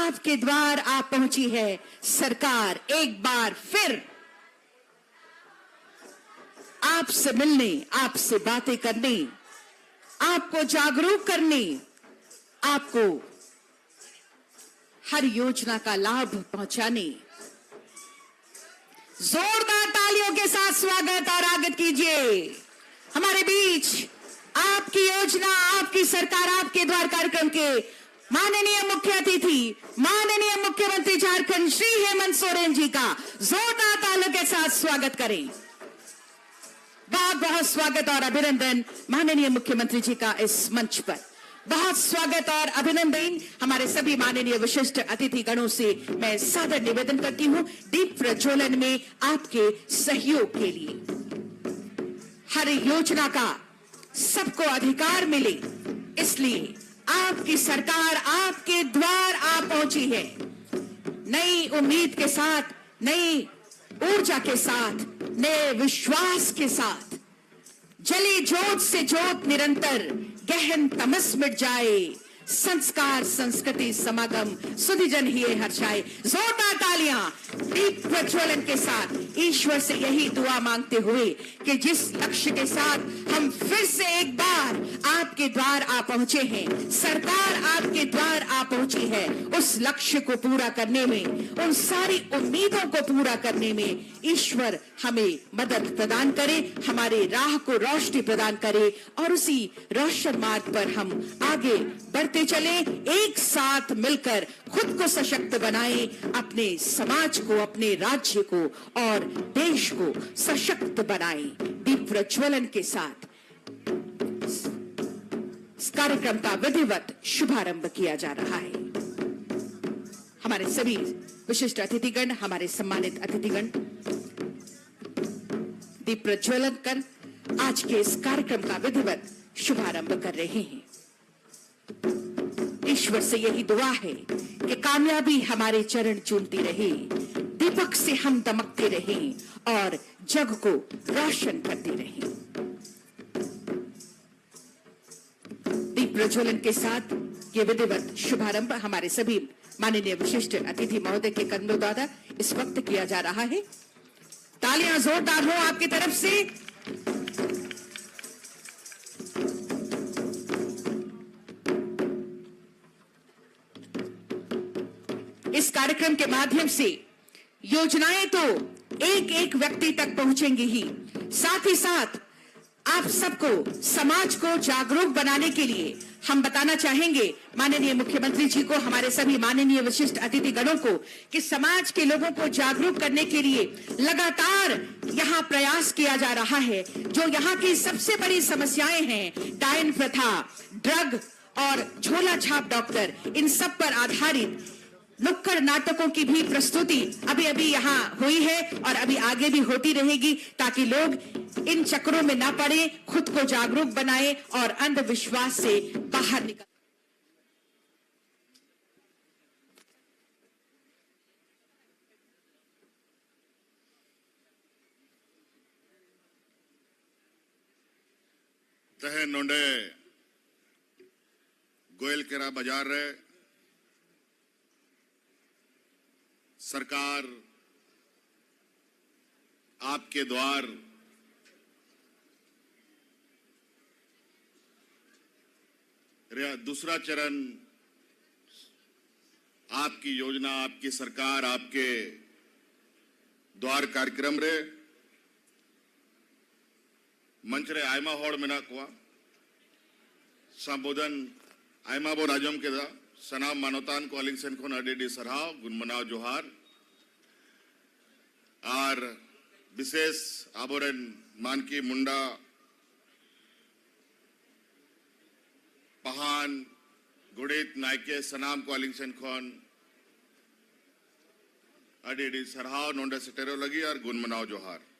आपके द्वार आ पहुंची है सरकार एक बार फिर आपसे मिलने, आपसे बातें करने, आपको जागरूक करने, आपको हर योजना का लाभ पहुंचाने। जोरदार तालियों के साथ स्वागत और आगत कीजिए हमारे बीच आपकी योजना, आपकी सरकार, आपके द्वार कार्यक्रम के माननीय मुख्य अतिथि, माननीय मुख्यमंत्री झारखंड श्री हेमंत सोरेन जी का जोरदार तालियों के साथ स्वागत करें। बहुत बहुत स्वागत और अभिनंदन माननीय मुख्यमंत्री जी का इस मंच पर। बहुत स्वागत और अभिनंदन हमारे सभी माननीय विशिष्ट अतिथि गणों से मैं सादर निवेदन करती हूं दीप प्रज्वलन में आपके सहयोग के लिए। हर योजना का सबको अधिकार मिले, इसलिए आपकी सरकार आपके द्वार आ पहुंची है। नई उम्मीद के साथ, नई ऊर्जा के साथ, नए विश्वास के साथ। जले जोत से जोत निरंतर, गहन तमस मिट जाए, संस्कार संस्कृति समागम सुधिजन ही हर्षाए। जोरदार तालियां दीप प्रज्वलन के साथ ईश्वर से यही दुआ मांगते हुए कि जिस लक्ष्य के साथ हम फिर से एक बार आपके द्वार आ पहुंचे हैं, सरकार आपके द्वार आ पहुंची है, उस लक्ष्य को पूरा करने में, उन सारी उम्मीदों को पूरा करने में ईश्वर हमें मदद प्रदान करे, हमारे राह को रोशनी प्रदान करे और उसी रोशन मार्ग पर हम आगे बढ़ते चले, एक साथ मिलकर खुद को सशक्त बनाएं, अपने समाज को, अपने राज्य को और देश को सशक्त बनाएं। दीप प्रज्वलन के साथ इस कार्यक्रम का विधिवत शुभारंभ किया जा रहा है। हमारे सभी विशिष्ट अतिथिगण, हमारे सम्मानित अतिथिगण दीप प्रज्वलन कर आज के इस कार्यक्रम का विधिवत शुभारंभ कर रहे हैं। ईश्वर से यही दुआ है कि कामयाबी हमारे चरण चूमती रहे, दीपक से हम दमकते रहें और जग को रोशन करते रहें। दीप प्रज्वलन के साथ ये विधिवत शुभारंभ हमारे सभी माननीय विशिष्ट अतिथि महोदय के कदमों द्वारा इस वक्त किया जा रहा है। तालियां जोरदार हो आपकी तरफ से। इस कार्यक्रम के माध्यम से योजनाएं तो एक एक व्यक्ति तक पहुंचेंगी ही, साथ ही साथ आप सबको, समाज को जागरूक बनाने के लिए हम बताना चाहेंगे माननीय मुख्यमंत्री जी को, हमारे सभी माननीय विशिष्ट अतिथि गणों को कि समाज के लोगों को जागरूक करने के लिए लगातार यहां प्रयास किया जा रहा है। जो यहां की सबसे बड़ी समस्याएं हैं, डायन प्रथा, ड्रग और झोला छाप डॉक्टर, इन सब पर आधारित नुक्कड़ नाटकों की भी प्रस्तुति अभी अभी यहाँ हुई है और अभी आगे भी होती रहेगी, ताकि लोग इन चक्रों में ना पड़े, खुद को जागरूक बनाएं और अंधविश्वास से बाहर निकल। तहे नोंडे गोयल केरा बाजार रे सरकार आपके द्वार दूसरा चरण, आपकी योजना, आपकी सरकार, आपके द्वार कार्यक्रम रे मंच रे आयमा होड़ मेना कुआ संबोधन आयमा बो राजम के दा सनाम मानवतान को अलिंग सेन को अडेडी सरहाव गुणमनाव जोहार और विशेष आबोरन मानकी मुंडा पहान गुड़ित नायके सनाम को अलिंग सेन खोन अडेडी सरहाव नोंडे सेटेरो लगी और गुणमनाव जोहार।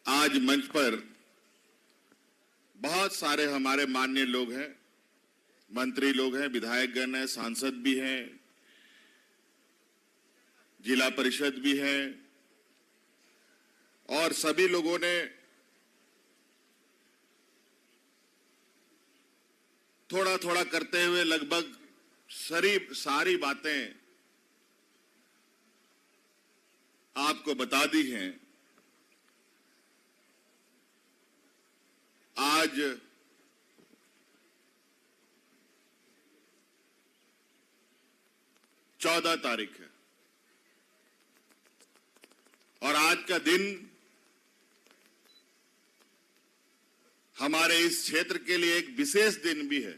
आज मंच पर बहुत सारे हमारे माननीय लोग हैं, मंत्री लोग हैं, विधायकगण हैं, सांसद भी हैं, जिला परिषद भी है और सभी लोगों ने थोड़ा थोड़ा करते हुए लगभग सारी बातें आपको बता दी हैं। आज चौदह तारीख है और आज का दिन हमारे इस क्षेत्र के लिए एक विशेष दिन भी है।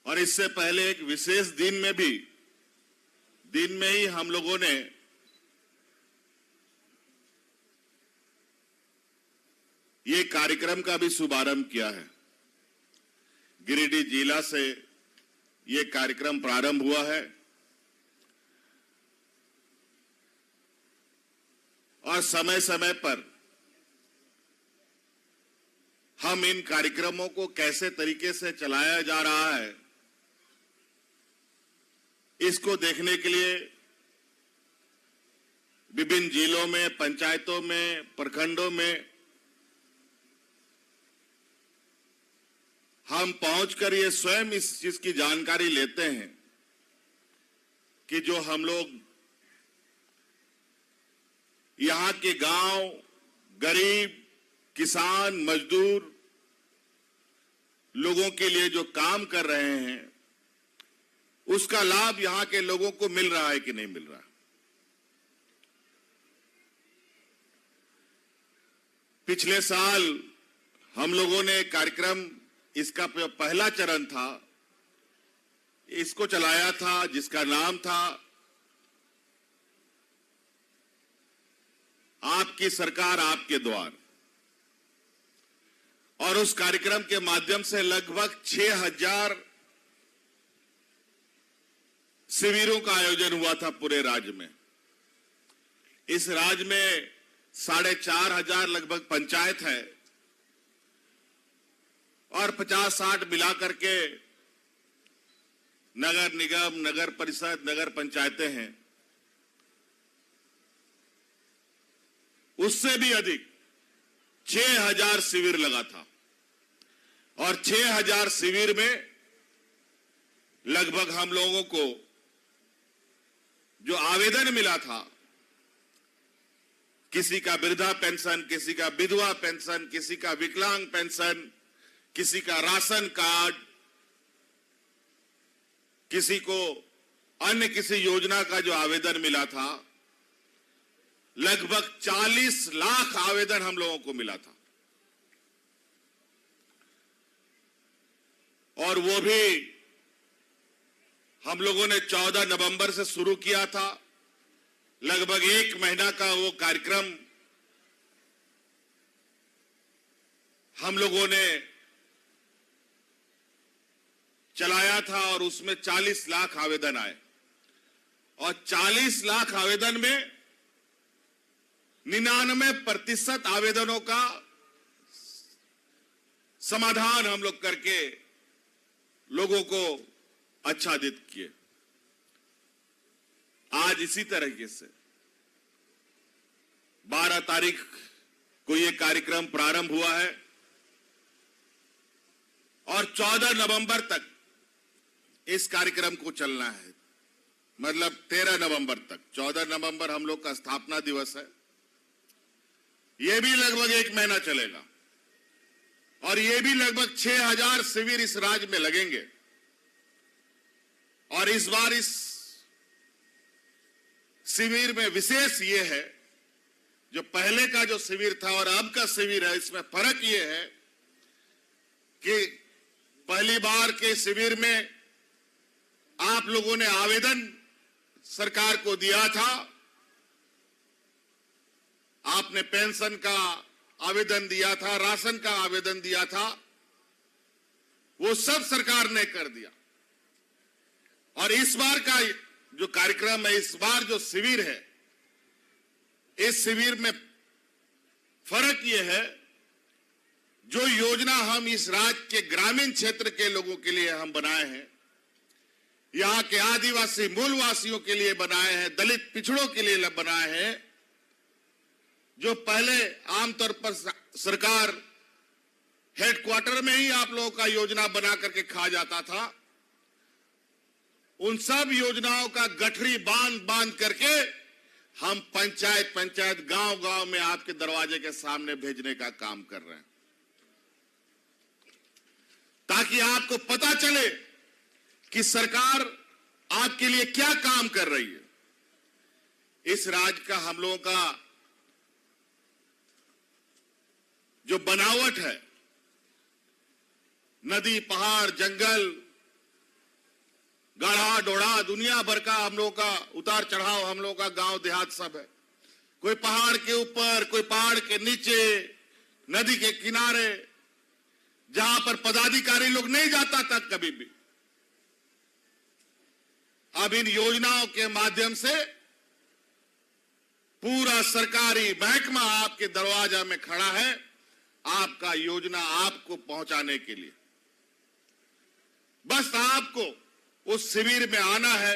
और इससे पहले एक विशेष दिन में ही हम लोगों ने ये कार्यक्रम का भी शुभारंभ किया है। गिरिडीह जिला से ये कार्यक्रम प्रारंभ हुआ है और समय समय पर हम इन कार्यक्रमों को कैसे तरीके से चलाया जा रहा है, इसको देखने के लिए विभिन्न जिलों में, पंचायतों में, प्रखंडों में हम पहुंचकर ये स्वयं इस चीज की जानकारी लेते हैं कि जो हम लोग यहां के गांव, गरीब, किसान, मजदूर लोगों के लिए जो काम कर रहे हैं, उसका लाभ यहां के लोगों को मिल रहा है कि नहीं मिल रहा। पिछले साल हम लोगों ने कार्यक्रम, इसका पहला चरण था, इसको चलाया था जिसका नाम था आपकी सरकार आपके द्वार। और उस कार्यक्रम के माध्यम से लगभग 6000 शिविरों का आयोजन हुआ था पूरे राज्य में। इस राज्य में 4500 लगभग पंचायत है और 50-60 मिलाकर के नगर निगम, नगर परिषद, नगर पंचायतें हैं। उससे भी अधिक 6000 शिविर लगा था और 6000 शिविर में लगभग हम लोगों को जो आवेदन मिला था, किसी का वृद्धा पेंशन, किसी का विधवा पेंशन, किसी का विकलांग पेंशन, किसी का राशन कार्ड, किसी को अन्य किसी योजना का जो आवेदन मिला था, लगभग 40 लाख आवेदन हम लोगों को मिला था। और वो भी हम लोगों ने 14 नवंबर से शुरू किया था। लगभग 1 महीना का वो कार्यक्रम हम लोगों ने चलाया था और उसमें 40 लाख आवेदन आए और 40 लाख आवेदन में 99% आवेदनों का समाधान हम लोग करके लोगों को आच्छादित किए। आज इसी तरीके से 12 तारीख को यह कार्यक्रम प्रारंभ हुआ है और 14 नवंबर तक इस कार्यक्रम को चलना है। मतलब 13 नवंबर तक। 14 नवंबर हम लोग का स्थापना दिवस है। यह भी लगभग 1 महीना चलेगा और यह भी लगभग 6000 शिविर इस राज्य में लगेंगे। और इस बार इस शिविर में विशेष ये है, जो पहले का जो शिविर था और अब का शिविर है, इसमें फर्क ये है कि पहली बार के शिविर में आप लोगों ने आवेदन सरकार को दिया था, आपने पेंशन का आवेदन दिया था, राशन का आवेदन दिया था, वो सब सरकार ने कर दिया। और इस बार का जो कार्यक्रम है, इस बार जो शिविर है, इस शिविर में फर्क यह है, जो योजना हम इस राज्य के ग्रामीण क्षेत्र के लोगों के लिए हम बनाए हैं, यहां के आदिवासी मूलवासियों के लिए बनाए हैं, दलित पिछड़ों के लिए बनाए हैं, जो पहले आमतौर पर सरकार हेडक्वार्टर में ही आप लोगों का योजना बना करके खा जाता था, उन सब योजनाओं का गठरी बांध करके हम पंचायत गांव में आपके दरवाजे के सामने भेजने का काम कर रहे हैं, ताकि आपको पता चले कि सरकार आपके लिए क्या काम कर रही है। इस राज्य का हम लोगों का जो बनावट है, नदी, पहाड़, जंगल, गाढ़ा डोढ़ा, दुनिया भर का हम लोगों का उतार चढ़ाव, हम लोगों का गांव देहात सब है। कोई पहाड़ के ऊपर, कोई पहाड़ के नीचे, नदी के किनारे, जहां पर पदाधिकारी लोग नहीं जाता था कभी भी। अब इन योजनाओं के माध्यम से पूरा सरकारी महकमा आपके दरवाजा में खड़ा है, आपका योजना आपको पहुंचाने के लिए। बस आपको उस शिविर में आना है,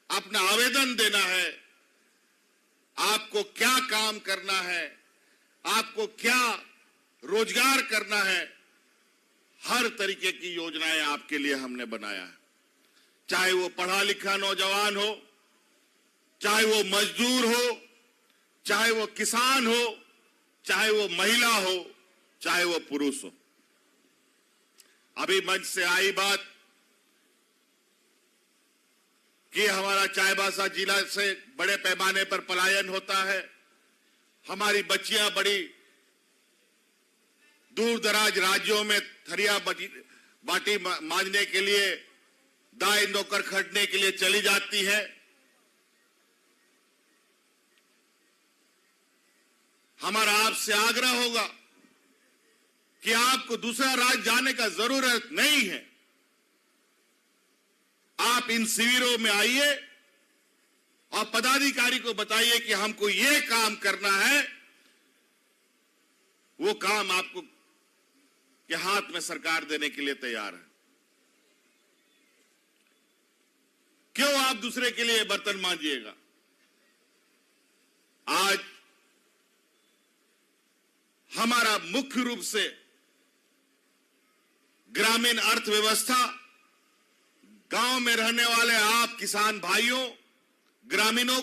अपना आवेदन देना है, आपको क्या काम करना है, आपको क्या रोजगार करना है, हर तरीके की योजनाएं आपके लिए हमने बनाया है। चाहे वो पढ़ा लिखा नौजवान हो, चाहे वो मजदूर हो, चाहे वो किसान हो, चाहे वो महिला हो, चाहे वो पुरुष हो। अभी मंच से आई बात कि हमारा चाईबासा जिला से बड़े पैमाने पर पलायन होता है, हमारी बच्चियां बड़ी दूर दराज राज्यों में थरिया बाटी मांजने के लिए, दाई नौकर खटने के लिए चली जाती है। हमारा आपसे आग्रह होगा कि आपको दूसरा राज्य जाने का जरूरत नहीं है, आप इन शिविरों में आइए और पदाधिकारी को बताइए कि हमको ये काम करना है, वो काम आपको के हाथ में सरकार देने के लिए तैयार है। क्यों आप दूसरे के लिए बर्तन मांजिएगा? आज हमारा मुख्य रूप से ग्रामीण अर्थव्यवस्था, गांव में रहने वाले आप किसान भाइयों, ग्रामीणों,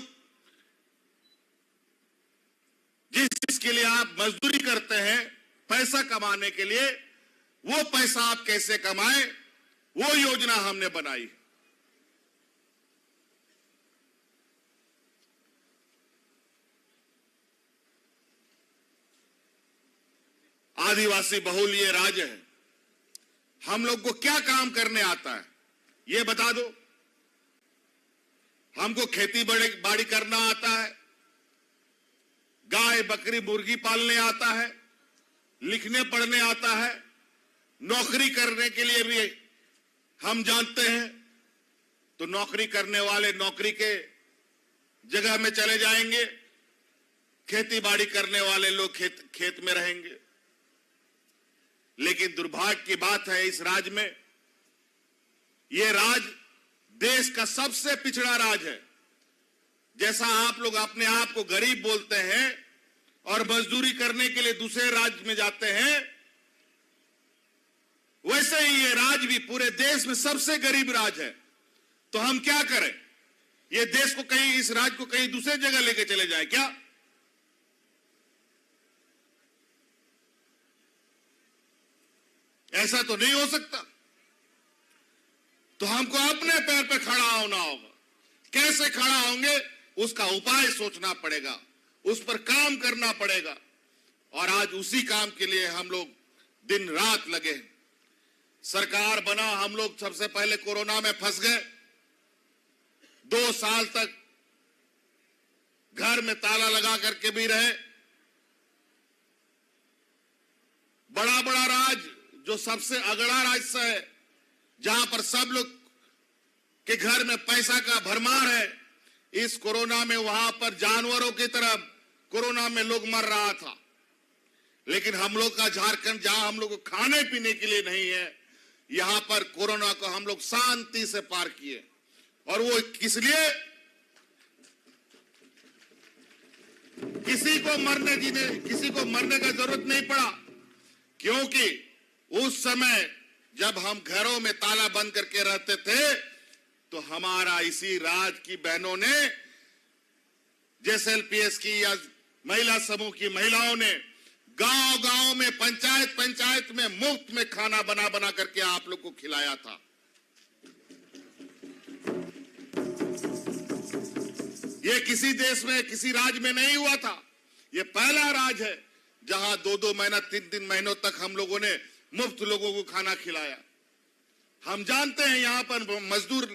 जिसके लिए आप मजदूरी करते हैं पैसा कमाने के लिए, वो पैसा आप कैसे कमाएं, वो योजना हमने बनाई। आदिवासी बहुल ये राज्य है, हम लोग को क्या काम करने आता है ये बता दो। हमको खेती बाड़ी करना आता है, गाय बकरी मुर्गी पालने आता है, लिखने पढ़ने आता है, नौकरी करने के लिए भी हम जानते हैं। तो नौकरी करने वाले नौकरी के जगह में चले जाएंगे, खेती बाड़ी करने वाले लोग खेत में रहेंगे। लेकिन दुर्भाग्य की बात है, इस राज्य में, यह राज्य देश का सबसे पिछड़ा राज्य है। जैसा आप लोग अपने आप को गरीब बोलते हैं और मजदूरी करने के लिए दूसरे राज्य में जाते हैं, वैसे ही ये राज्य भी पूरे देश में सबसे गरीब राज्य है। तो हम क्या करें? ये देश को कहीं, इस राज्य को कहीं दूसरे जगह लेके चले जाए क्या? ऐसा तो नहीं हो सकता। तो हमको अपने पैर पे खड़ा होना होगा। कैसे खड़ा होंगे उसका उपाय सोचना पड़ेगा, उस पर काम करना पड़ेगा। और आज उसी काम के लिए हम लोग दिन रात लगे। सरकार बना, हम लोग सबसे पहले कोरोना में फंस गए। 2 साल तक घर में ताला लगा करके भी रहे। बड़ा बड़ा राज्य जो सबसे अगड़ा राज्य है, जहां पर सब लोग के घर में पैसा का भरमार है, इस कोरोना में वहां पर जानवरों की तरह कोरोना में लोग मर रहा था। लेकिन हम लोग का झारखंड, जहां हम लोग को खाने पीने के लिए नहीं है, यहां पर कोरोना को हम लोग शांति से पार किए। और वो किस लिए? किसी को मरने का जरूरत नहीं पड़ा, क्योंकि उस समय जब हम घरों में ताला बंद करके रहते थे, तो हमारा इसी राज्य की बहनों ने, JSLPS की या महिला समूह की महिलाओं ने गांव-गांव में, पंचायत में मुफ्त में खाना बना बना करके आप लोग को खिलाया था। ये किसी देश में, किसी राज्य में नहीं हुआ था। ये पहला राज्य है जहां 2-2 महीना, 3-3 महीनों तक हम लोगों ने मुफ्त लोगों को खाना खिलाया। हम जानते हैं यहां पर मजदूर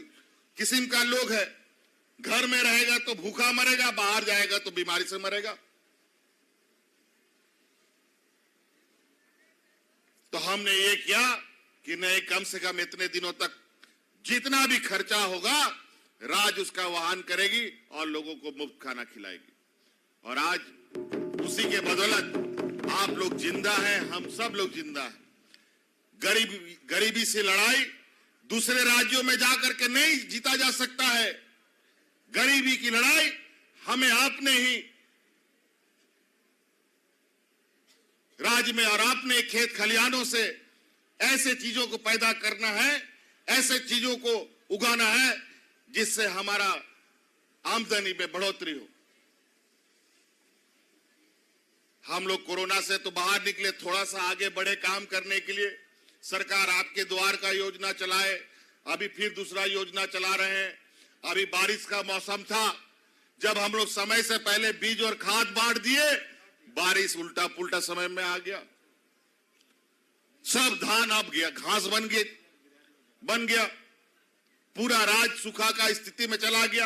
किस्म का लोग है, घर में रहेगा तो भूखा मरेगा, बाहर जाएगा तो बीमारी से मरेगा। तो हमने ये किया कि नहीं, कम से कम इतने दिनों तक जितना भी खर्चा होगा राज्य उसका वहन करेगी और लोगों को मुफ्त खाना खिलाएगी। और आज उसी के बदौलत आप लोग जिंदा हैं, हम सब लोग जिंदा हैं। गरीबी से लड़ाई दूसरे राज्यों में जाकर के नहीं जीता जा सकता है। गरीबी की लड़ाई हमें अपने ही राज्य में और अपने खेत खलिहानों से ऐसे चीजों को पैदा करना है, ऐसे चीजों को उगाना है जिससे हमारा आमदनी में बढ़ोतरी हो। हम लोग कोरोना से तो बाहर निकले, थोड़ा सा आगे बढ़े काम करने के लिए। सरकार आपके द्वार का योजना चलाए, अभी फिर दूसरा योजना चला रहे हैं। अभी बारिश का मौसम था, जब हम लोग समय से पहले बीज और खाद बांट दिए, बारिश उल्टा पुल्टा समय में आ गया। सब धान अब गया, घास बन गया, पूरा राज्य सूखा का स्थिति में चला गया।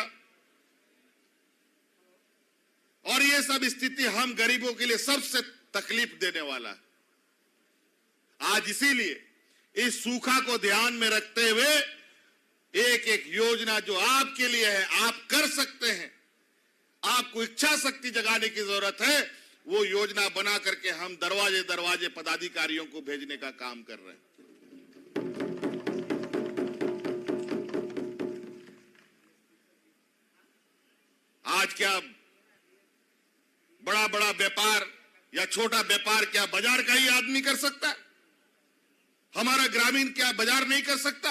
और ये सब स्थिति हम गरीबों के लिए सबसे तकलीफ देने वाला है। आज इसीलिए इस सूखा को ध्यान में रखते हुए एक एक योजना जो आपके लिए है, आप कर सकते हैं, आपको इच्छा शक्ति जगाने की जरूरत है, वो योजना बना करके हम दरवाजे दरवाजे पदाधिकारियों को भेजने का काम कर रहे हैं। आज क्या बड़ा बड़ा व्यापार या छोटा व्यापार क्या बाजार का ही आदमी कर सकता है? हमारा ग्रामीण क्या बाजार नहीं कर सकता?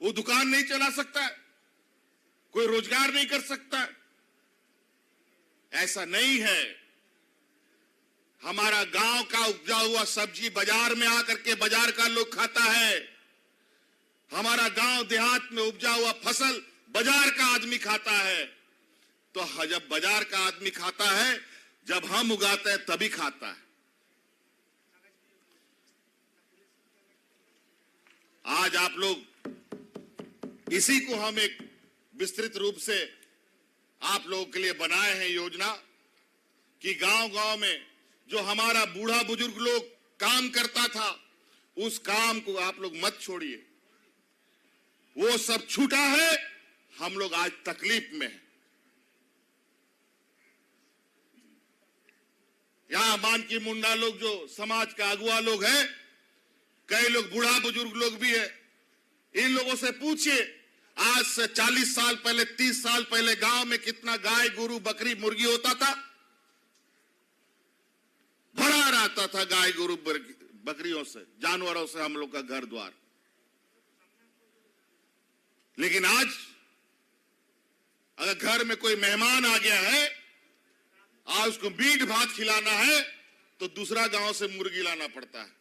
वो दुकान नहीं चला सकता है, कोई रोजगार नहीं कर सकता है? ऐसा नहीं है। हमारा गांव का उपजा हुआ सब्जी बाजार में आकर के बाजार का लोग खाता है। हमारा गांव देहात में उपजा हुआ फसल बाजार का आदमी खाता है। तो जब बाजार का आदमी खाता है, जब हम उगाते हैं तभी खाता है। आज आप लोग, इसी को हम एक विस्तृत रूप से आप लोगों के लिए बनाए हैं योजना, कि गांव-गांव में जो हमारा बूढ़ा बुजुर्ग लोग काम करता था, उस काम को आप लोग मत छोड़िए। वो सब छूटा है, हम लोग आज तकलीफ में हैं। यहां मानकी मुंडा लोग जो समाज का अगुआ लोग हैं, कई लोग बूढ़ा बुजुर्ग लोग भी है, इन लोगों से पूछिए, आज से 40 साल पहले, 30 साल पहले गांव में कितना गाय, गुरु, बकरी, मुर्गी होता था? भरा रहता था गाय, गुरु, बकरियों से, जानवरों से हम लोग का घर द्वार। लेकिन आज अगर घर में कोई मेहमान आ गया है, आज उसको मीट भात खिलाना है तो दूसरा गांव से मुर्गी लाना पड़ता है।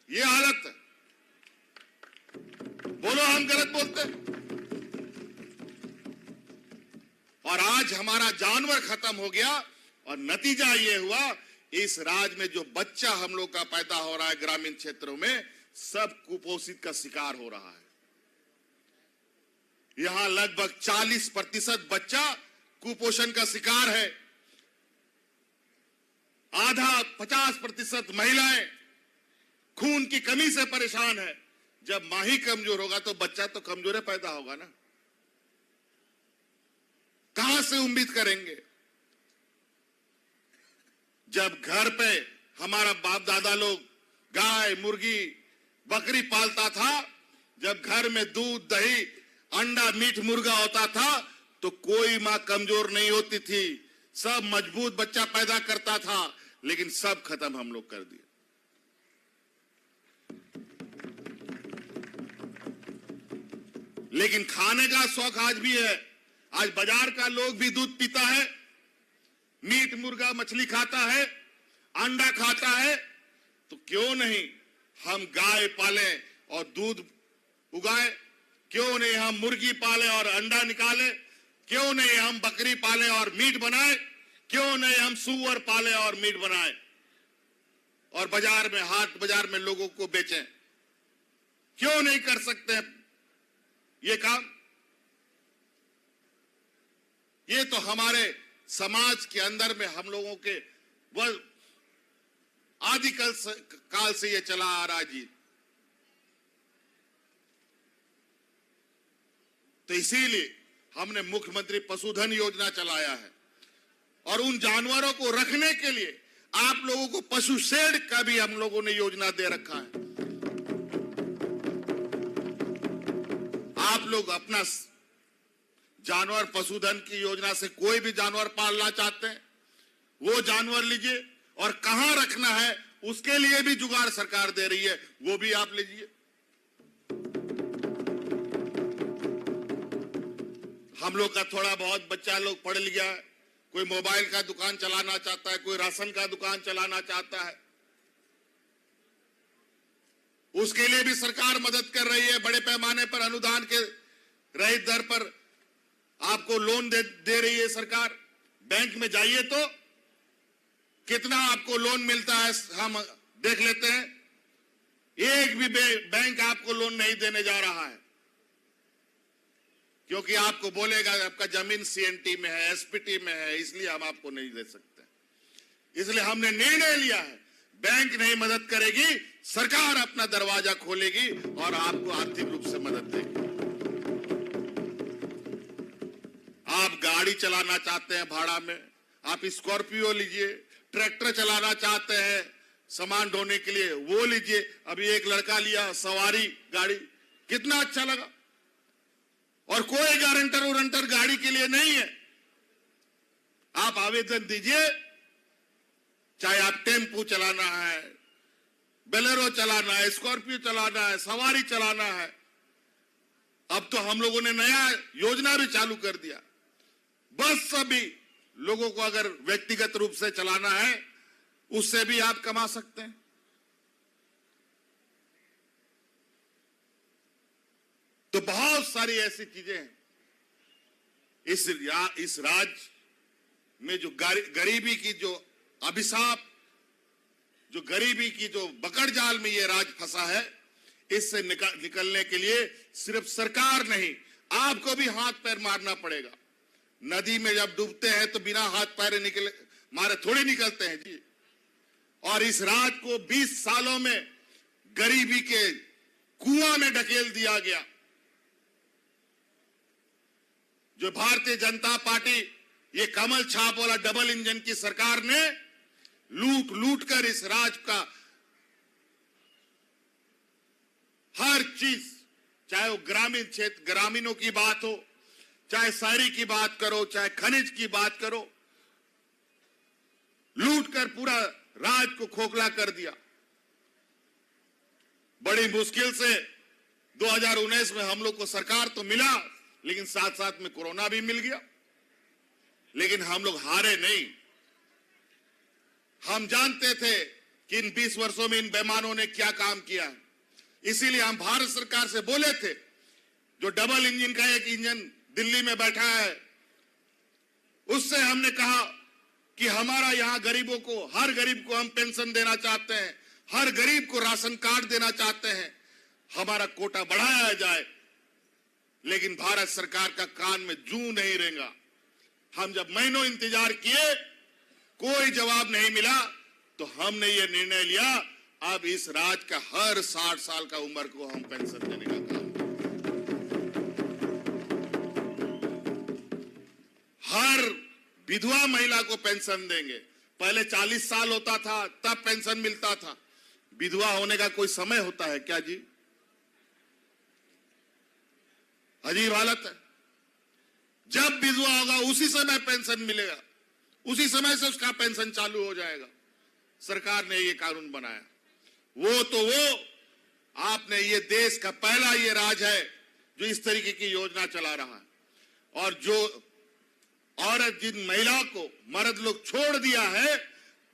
ये हालत है। बोलो हम गलत बोलते हैं? और आज हमारा जानवर खत्म हो गया और नतीजा ये हुआ, इस राज्य में जो बच्चा हम लोग का पैदा हो रहा है ग्रामीण क्षेत्रों में, सब कुपोषित का शिकार हो रहा है। यहां लगभग 40% बच्चा कुपोषण का शिकार है। आधा 50% महिलाएं खून की कमी से परेशान है। जब मां ही कमजोर होगा तो बच्चा तो कमजोर पैदा होगा ना। कहां से उम्मीद करेंगे? जब घर पे हमारा बाप दादा लोग गाय, मुर्गी, बकरी पालता था, जब घर में दूध, दही, अंडा, मीट, मुर्गा होता था, तो कोई मां कमजोर नहीं होती थी, सब मजबूत बच्चा पैदा करता था। लेकिन सब खत्म हम लोग कर दिए। लेकिन खाने का शौक आज भी है। आज बाजार का लोग भी दूध पीता है, मीट, मुर्गा, मछली खाता है, अंडा खाता है। तो क्यों नहीं हम गाय पालें और दूध उगाएं? क्यों नहीं हम मुर्गी पालें और अंडा निकालें? क्यों नहीं हम बकरी पालें और मीट बनाएं? क्यों नहीं हम सूअर पालें और मीट बनाएं और बाजार में, हाट बाजार में लोगों को बेचें? क्यों नहीं कर सकते ये काम? ये तो हमारे समाज के अंदर में हम लोगों के वह काल से ये चला आ रहा जी। तो इसीलिए हमने मुख्यमंत्री पशुधन योजना चलाया है और उन जानवरों को रखने के लिए आप लोगों को पशु शेड का भी हम लोगों ने योजना दे रखा है। आप लोग अपना जानवर पशुधन की योजना से कोई भी जानवर पालना चाहते हैं, वो जानवर लीजिए और कहां रखना है उसके लिए भी जुगाड़ सरकार दे रही है, वो भी आप लीजिए। हम लोग का थोड़ा बहुत बच्चा लोग पढ़ लिया है, कोई मोबाइल का दुकान चलाना चाहता है, कोई राशन का दुकान चलाना चाहता है, उसके लिए भी सरकार मदद कर रही है। बड़े पैमाने पर अनुदान के रहित दर पर आपको लोन दे रही है सरकार। बैंक में जाइए तो कितना आपको लोन मिलता है हम देख लेते हैं। एक भी बैंक आपको लोन नहीं देने जा रहा है, क्योंकि आपको बोलेगा आपका जमीन सीएनटी में है, एसपीटी में है, इसलिए हम आपको नहीं दे सकते। इसलिए हमने निर्णय लिया है, बैंक नहीं मदद करेगी, सरकार अपना दरवाजा खोलेगी और आपको आर्थिक रूप से मदद देगी। आप गाड़ी चलाना चाहते हैं भाड़ा में, आप स्कॉर्पियो लीजिए। ट्रैक्टर चलाना चाहते हैं सामान ढोने के लिए, वो लीजिए। अभी एक लड़का लिया सवारी गाड़ी, कितना अच्छा लगा। और कोई गारंटर गाड़ी के लिए नहीं है। आप आवेदन दीजिए, चाहे आप टेम्पू चलाना है, बेलेरो चलाना है, स्कॉर्पियो चलाना है, सवारी चलाना है। अब तो हम लोगों ने नया योजना भी चालू कर दिया। बस सभी लोगों को अगर व्यक्तिगत रूप से चलाना है, उससे भी आप कमा सकते हैं। तो बहुत सारी ऐसी चीजें हैं इस राज्य में जो गरीबी की जो अभिशाप, जो गरीबी की जो बकड़ जाल में ये राज्य फंसा है, इससे निकलने के लिए सिर्फ सरकार नहीं, आपको भी हाथ पैर मारना पड़ेगा। नदी में जब डूबते हैं तो बिना हाथ पैर मारे थोड़ी निकलते हैं जी। और इस राज्य को 20 सालों में गरीबी के कुआं में ढकेल दिया गया। जो भारतीय जनता पार्टी, ये कमल छाप वाला डबल इंजन की सरकार ने लूट लूट कर इस राज्य का हर चीज, चाहे वो ग्रामीण क्षेत्र, ग्रामीणों की बात हो, चाहे शहरी की बात करो, चाहे खनिज की बात करो, लूट कर पूरा राज्य को खोखला कर दिया। बड़ी मुश्किल से 2019 में हम लोग को सरकार तो मिला, लेकिन साथ साथ में कोरोना भी मिल गया। लेकिन हम लोग हारे नहीं। हम जानते थे कि इन 20 वर्षों में इन बेईमानों ने क्या काम किया है। इसीलिए हम भारत सरकार से बोले थे, जो डबल इंजन का एक इंजन दिल्ली में बैठा है, उससे हमने कहा कि हमारा यहां गरीबों को, हर गरीब को हम पेंशन देना चाहते हैं, हर गरीब को राशन कार्ड देना चाहते हैं, हमारा कोटा बढ़ाया जाए। लेकिन भारत सरकार का कान में जूं नहीं रेंगा। हम जब महीनों इंतजार किए, कोई जवाब नहीं मिला, तो हमने ये निर्णय लिया, अब इस राज्य का हर 60 साल का उम्र को हम पेंशन देने का काम, विधवा महिला को पेंशन देंगे। पहले 40 साल होता था तब पेंशन मिलता था। विधवा होने का कोई समय होता है क्या जी? अजीब हालत है। जब विधवा होगा उसी समय पेंशन मिलेगा, उसी समय से उसका पेंशन चालू हो जाएगा। सरकार ने ये कानून बनाया। वो आपने, ये देश का पहला ये राज है जो इस तरीके की योजना चला रहा है। और जो औरत, जिन महिला को मर्द लोग छोड़ दिया है,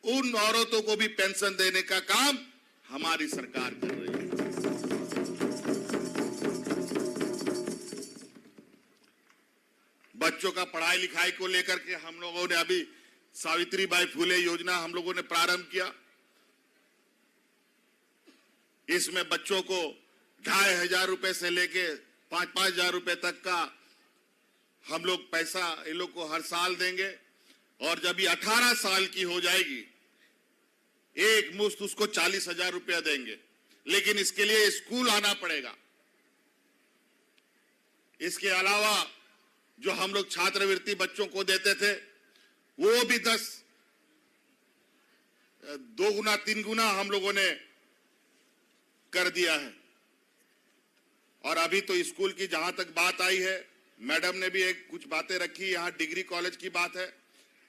उन औरतों को भी पेंशन देने का काम हमारी सरकार कर रही है। बच्चों का पढ़ाई लिखाई को लेकर के हम लोगों ने अभी सावित्रीबाई फुले योजना हम लोगों ने प्रारंभ किया। इसमें बच्चों को 2,500 रुपए से लेके 5,000 रुपए तक का हम लोग पैसा इन लोग को हर साल देंगे। और जब ये 18 साल की हो जाएगी, एक मुश्त उसको 40,000 रुपया देंगे। लेकिन इसके लिए स्कूल आना पड़ेगा। इसके अलावा जो हम लोग छात्रवृत्ति बच्चों को देते थे, वो भी 2 गुना 3 गुना हम लोगों ने कर दिया है। और अभी तो स्कूल की जहां तक बात आई है, मैडम ने भी कुछ बातें रखी, यहां डिग्री कॉलेज की बात है।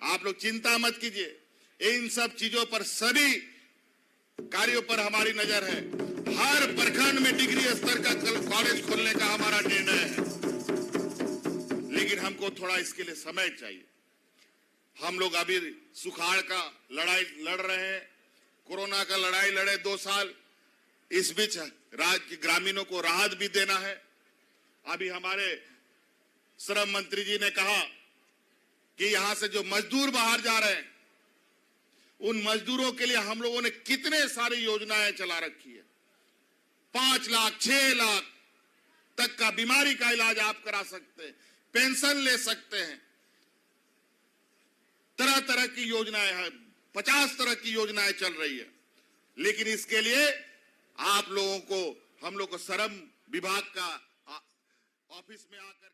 आप लोग चिंता मत कीजिए, इन सब चीजों पर, सभी कार्यों पर हमारी नजर है। हर प्रखंड में डिग्री स्तर का कॉलेज खोलने का हमारा निर्णय है। लेकिन हमको थोड़ा इसके लिए समय चाहिए। हम लोग अभी सुखाड़ का लड़ाई लड़ रहे हैं, कोरोना का लड़ाई लड़े 2 साल। इस बीच राज्य के ग्रामीणों को राहत भी देना है। अभी हमारे श्रम मंत्री जी ने कहा कि यहां से जो मजदूर बाहर जा रहे हैं, उन मजदूरों के लिए हम लोगों ने कितने सारी योजनाएं चला रखी है। 5 लाख 6 लाख तक का बीमारी का इलाज आप करा सकते हैं, पेंशन ले सकते हैं। तरह तरह की योजनाएं हैं, 50 तरह की योजनाएं चल रही है। लेकिन इसके लिए आप लोगों को, हम लोग को श्रम विभाग का ऑफिस में आकर